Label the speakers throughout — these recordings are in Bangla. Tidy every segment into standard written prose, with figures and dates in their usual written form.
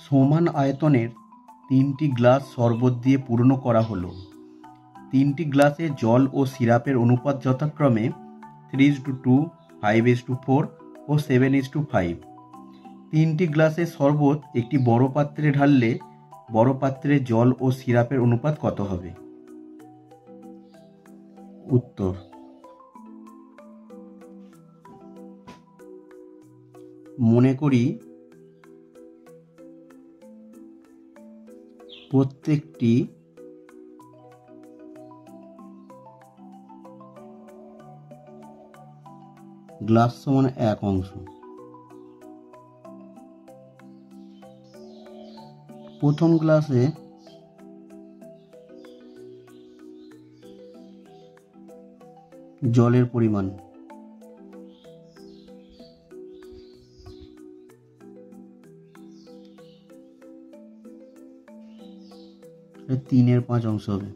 Speaker 1: সমান আয়তনের 3টি গ্লাস শরবত দিয়ে পূর্ণ করা হলো। 3টি গ্লাসে জল ও সিরাপের অনুপাত যথাক্রমে 3:2, 5:4 ও 7:5। 3টি গ্লাসের শরবত একটি বড় পাত্রে ঢাললে বড় পাত্রে জল ও সিরাপের অনুপাত কত হবে? উত্তর: মনে করি প্রত্যেকটি গ্লাস সমান 1 অংশ। প্রথম গ্লাসে জলের পরিমাণ 3/5 অংশ হবে।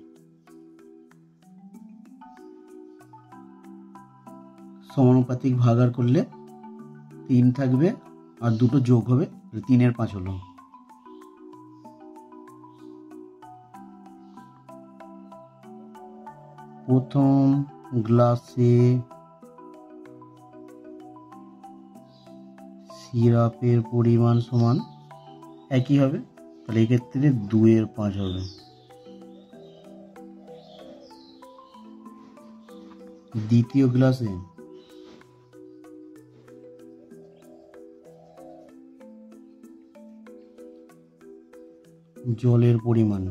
Speaker 1: সমানুপাতিক ভাগার করলে 3 থাকবে আর 2 যোগ হবে, 3/5 হলো। প্রথম গ্লাসে সিরাপের পরিমাণ সমান একই হবে, তাহলে এক্ষেত্রে 2/5 হবে। দ্বিতীয় গ্লাসে জলের পরিমাণ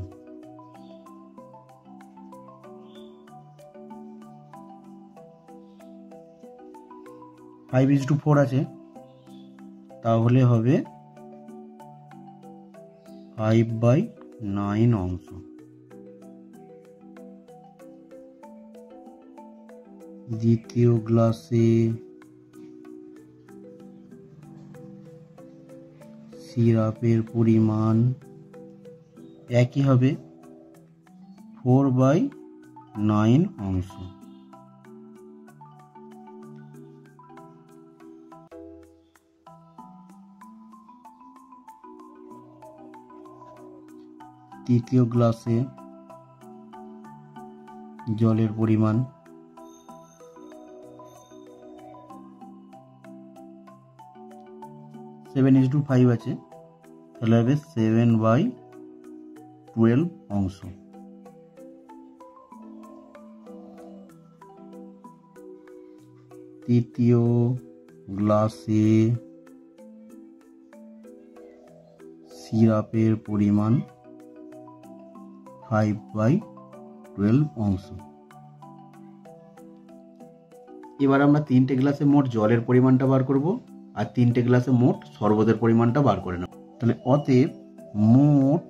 Speaker 1: 5:4 আছে, তাহলে হবে 5/9 অংশ। দ্বিতীয় গ্লাসে সিরাপের পরিমাণ একই হবে, 4/9 অংশ। তৃতীয় গ্লাসে জলের পরিমাণ 7:5 আছে, তাহলে হবে 7/12 অংশ। তৃতীয় গ্লাসে সিরাপের পরিমাণ 5/12 অংশ। এবার আমরা 3টে গ্লাসে মোট জলের পরিমাণটা বার করব আর 3টে গ্লাসে মোট শরবতের পরিমাণটা বার করে নেব। তাহলে অতএব মোট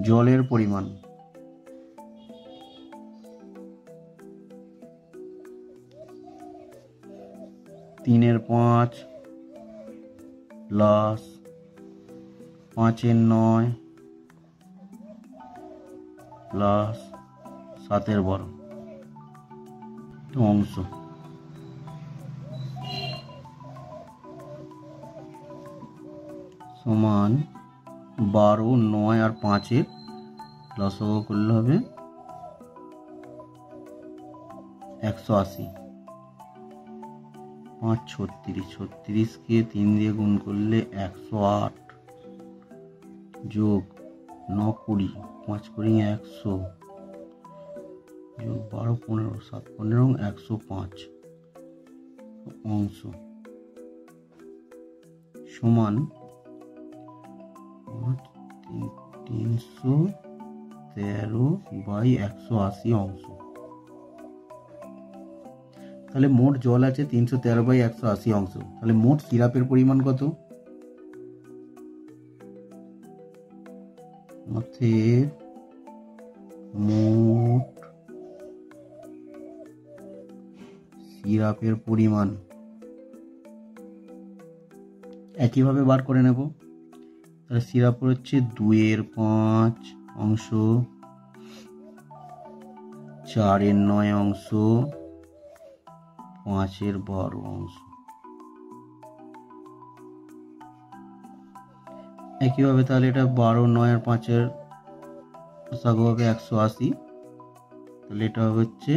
Speaker 1: জলের পরিমাণ তিনের 5 প্লাস 5/9 প্লাস 7/12 অংশ সমান 12, 9 আর 5 লসাগু করলে হবে 180। 5 36, 36কে 3 দিয়ে গুণ করলে 108 যোগ 9 20, 5 20 100 যোগ 12 15, 7 15 105 অংশ সমান 313/180 অংশ। তাহলে মোট জল আছে 313/180 অংশ। তাহলে মোট সিরাপের পরিমাণ কত? মোট সিরাপের পরিমাণ একইভাবে বার করে নেব। তাহলে সিরাপ হচ্ছে 2/5 অংশ, 4/9 অংশ, 5/12 অংশ। একইভাবে তাহলে এটা 12, 9 আর 5-এর লসাগু হবে 180। তাহলে এটা হচ্ছে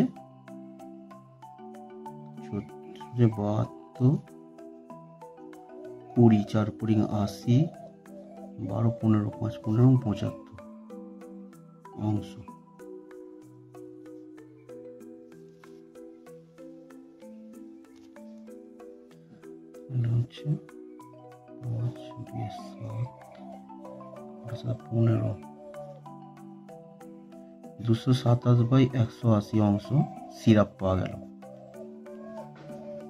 Speaker 1: 72, 20, 4 পুরিং 80, 12, 15, 5, 15, 75 অংশ। হচ্ছে 5, 20, 7, 15, 227/180 অংশ সিরাপ পাওয়া গেল।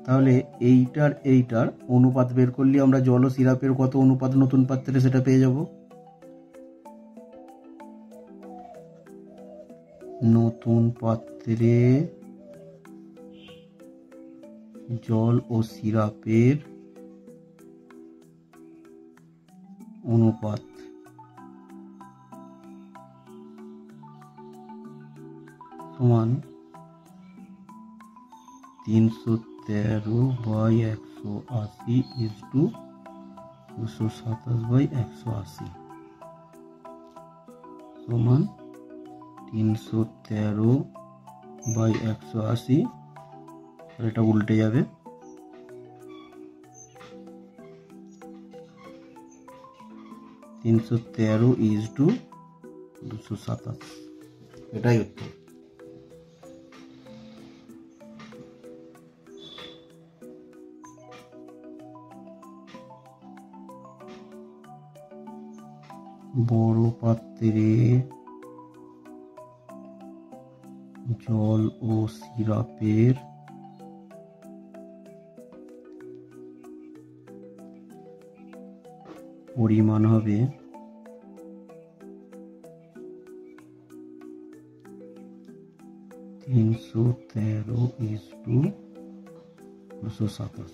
Speaker 1: তাহলে এইটার অনুপাত বের করলে আমরা জল ও সিরাপের কত অনুপাত নতুন পাত্রে সেটা পেয়ে যাব। নতুন পাত্রে জল ও সিরাপের অনুপাত সমান 313/180 227/180 সমান 313/180। এটা উল্টে যাবে, 313/227। এটাই উত্তর। বড় পাত্রে জল ও সিরাপের পরিমাণ হবে 313/227।